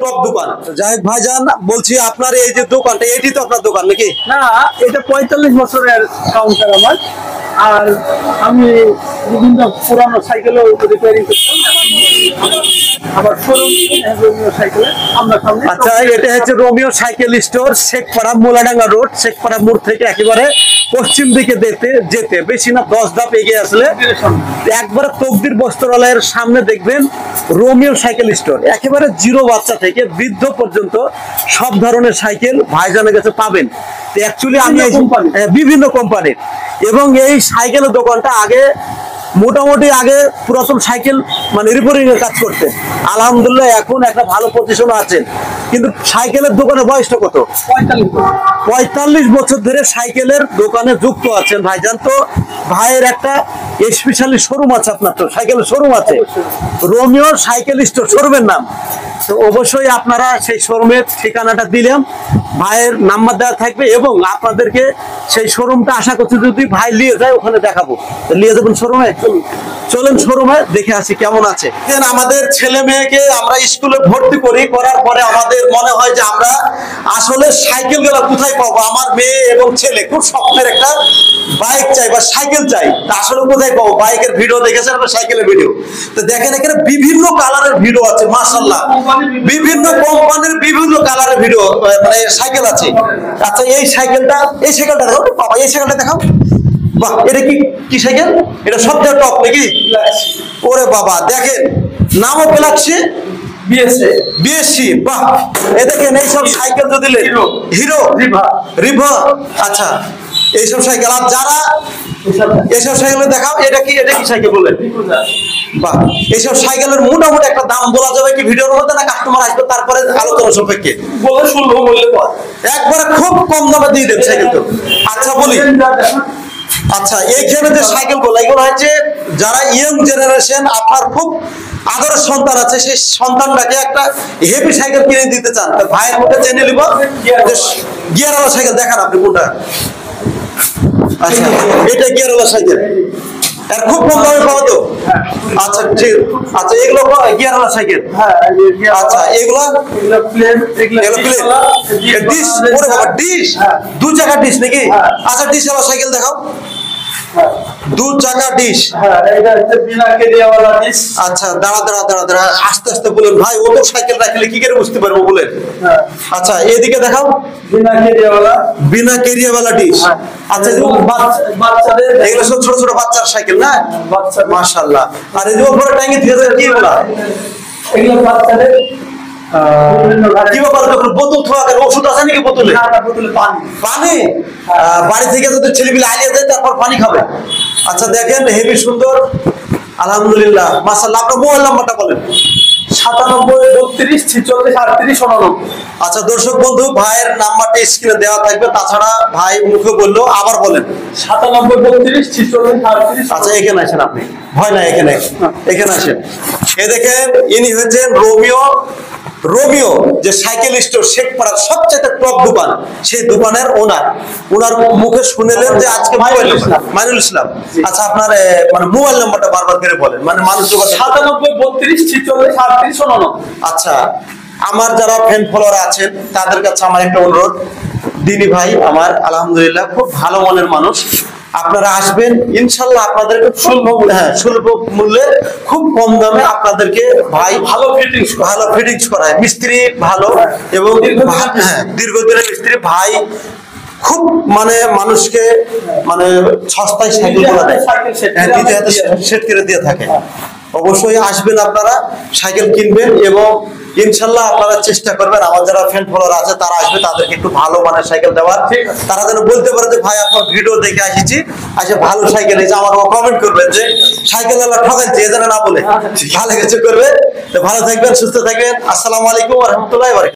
Top দোকান। যাই ভাইজান বলছি আপনার এই যে দোকানটা এটি তো আপনার দোকান নাকি? না, এটা 45 বছরের কাউন্টার আমার। আর আমি বিভিন্ন পুরানো সাইকেলও রিপেয়ারিং করতাম। আবার শোরুম সাইকেল আমরা সামনে। আচ্ছা, এটা হচ্ছে Romeo cycle store, Shekhpara Moladanga road, Shekhpara মোড় থেকে একেবারে পশ্চিম দিকে যেতে বেশি না 10 ধাপ এগিয়ে আসলে একবারে তকদির বস্ত্রালয়ের সামনে দেখবেন রোমিও সাইকেল স্টোর। একেবারে জিরো বাচ্চা থেকে বৃদ্ধ পর্যন্ত সব ধরনের সাইকেল ভাইজানের কাছে পাবেন। অ্যাকচুয়ালি আমি বিভিন্ন কোম্পানির, এবং এই সাইকেলের দোকানটা মোটামুটি আগে পুরাতন সাইকেল মানে রিপেয়ারিং এর কাজ করতে, আলহামদুলিল্লাহ এখন একটা ভালো পজিশনে আছেন। কিন্তু সাইকেলের দোকানে বয়সটা কত? 45 বছর ধরে সাইকেলের দোকানে যুক্ত আছেন ভাইজান। তো ভাইয়ের একটা স্পেশালি শোরুম আছে, আপনার তো সাইকেলের শোরুম আছে, রোমিও সাইকেল স্টোর শোরুমের নাম। তো অবশ্যই আপনারা সেই শোরুমের ঠিকানাটা দিলাম, ভাইয়ের নাম্বার দেওয়া থাকবে, এবং আপনাদেরকে সেই শোরুমটা আশা করছি যদি ভাই নিয়ে যায় ওখানে দেখাবো। নিয়ে যাবেন শোরুমে? চলেন শোরুমে দেখে আসি কেমন আছে। আমাদের ছেলে মেয়েকে আমরা স্কুলে ভর্তি করার পরে আমাদের মনে হয় যে আমরা আসলে সাইকেল গুলো কোথায় পাবো। আমার মেয়ে এবং ছেলে খুব স্বপ্নের একটা বাইক চাই বা সাইকেল চাই, আসলে কোথায় পাবো? বাইকের ভিডিও দেখেছেন, সাইকেলের ভিডিও তো দেখেন, এখানে বিভিন্ন কালারের ভিডিও আছে মাশাআল্লাহ, বিভিন্ন কোম্পানির বিভিন্ন কালারের ভিডিও মানে সাইকেল আছে। আচ্ছা, এই সাইকেলটা দেখো বাবা, এই সাইকেলটা দেখাও। বাহ, এটা কি সাইকেল? এটা সবচেয়ে টপ নাকি? ওরে বাবা, দেখেন নামও গ্যালাক্সি বিএসসি। বাহ, এ দেখেন এইসব সাইকেল যদি হিরো রিভা, আচ্ছা এইসব সাইকেল। আর যারা এইসব সাইকেল দেখাও, এটা কি সাইকেল বলেন? বাহ, এইসব সাইকেলের মোটামুটি একটা দাম বলা যাবে কি ভিডিওর মধ্যে, না কাস্টমার আসবে তারপরে আলোচনা সাপেক্ষে বলে শুনবো বললে একবারে খুব কম দামে দিয়ে দেন সাইকেল তো? আচ্ছা বলি, আচ্ছা এইখানে যে সাইকেল গুলো এগুলো হচ্ছে যারা ইয়ং জেনারেশন, আপনার খুব আদরের সন্তান আছে, সেই সন্তানটাকে একটা হেভি সাইকেল কিনে দিতে চান, তো ভাইয়ের মধ্যে জেনে নিব গিয়ারওয়ালা সাইকেল দেখান আপনি কোনটা? আচ্ছা, এটা গিয়ারওয়ালা সাইকেল, আর খুব কম দামে পাবো তো? আচ্ছা ঠিক, আচ্ছা এগুলো গিয়ারওয়ালা সাইকেল। আচ্ছা এগুলো ডিশ, ওরে বাবা ডিশ, দু চাকা ডিশ নাকি? আচ্ছা ডিশওয়ালা সাইকেল দেখাও, দু চাকা ডিশ। আচ্ছা দাঁড়া আস্তে আস্তে বলেন ভাই, ও তো সাইকেল রাখলে কি করে বুঝতে পারবো বলেন। আচ্ছা এদিকে দেখাও, বিনা কেরিয়াওয়ালা ডিশ। আচ্ছা এগুলো সব ছোট ছোট বাচ্চার সাইকেল না? মাশাআল্লাহ। আর এই যে উপরে ট্যাঙ্কি দিয়েছে কি বলা? এগুলো বাচ্চাদের কি ব্যাপার? বোতল থাকার ওষুধ আছে নাকি বোতলে? পানি বাড়ি থেকে যদি ছেলেপিলে আলিয়ে যায় তারপর পানি খাবে। আচ্ছা দেখেন হেভি সুন্দর, আলহামদুলিল্লাহ মাশাআল্লাহ। আপনার মোবাইল নাম্বারটা বলেন। 9732463899। আচ্ছা দর্শক বন্ধু, ভাইয়ের নাম্বারটা স্ক্রিনে দেওয়া থাকবে, তাছাড়া ভাই মুখে বললো আবার বলেন। 9732463899। আচ্ছা এখানে আসেন আপনি, ভয় নাই, এখানে আসেন। এ দেখেন ইনি হচ্ছেন রোমিও যে সাইকেল স্টোর, শেখপাড়ার সবচেয়ে টপ দোকান, সেই দোকানের ওনার মুখে শুনেলেন যে আজকে মাইনুল ইসলাম। আচ্ছা আপনার মানে মোবাইল নাম্বারটা বারবার করে বলেন, মানে মানুষ 9732463899। আচ্ছা, আমার যারা ফ্যান ফলোয়ার আছেন তাদের কাছে আমার একটা অনুরোধ, দিনী ভাই আমার আলহামদুলিল্লাহ খুব ভালো মনের মানুষ, আপনারা আসবেন ইনশাল্লাহ আপনাদেরকে সুলভ মূল্যে খুব কম দামে আপনাদেরকে ভাই ভালো ফিটিংস করায়, মিস্ত্রি ভালো এবং দীর্ঘদিনের মিস্ত্রি ভাই, খুব মানে মানুষকে মানে সস্তায় সাইকেল গুলো দেয়, সেট করে দিয়ে থাকে। অবশ্যই আসবেন আপনারা, সাইকেল কিনবেন এবং ইনশাল্লাহ আপনারা চেষ্টা করবেন, আমার যারা ফ্যান ফলোয়ার আছে তারা আসবে, তাদেরকে একটু ভালো মানের সাইকেল দেওয়ার, তারা যেন বলতে পারে যে ভাই আপনার ভিডিও দেখে আসছি, ভালো সাইকেল এসে আমার কমেন্ট করবেন যে সাইকেল আল্লাহ ঠকাইছে, এ যেন না বলে ভালো কিছু করবে। ভালো থাকবেন, সুস্থ থাকবেন। আসসালামু আলাইকুম ওয়া রাহমাতুল্লাহি ওয়া বারাকাতুহু।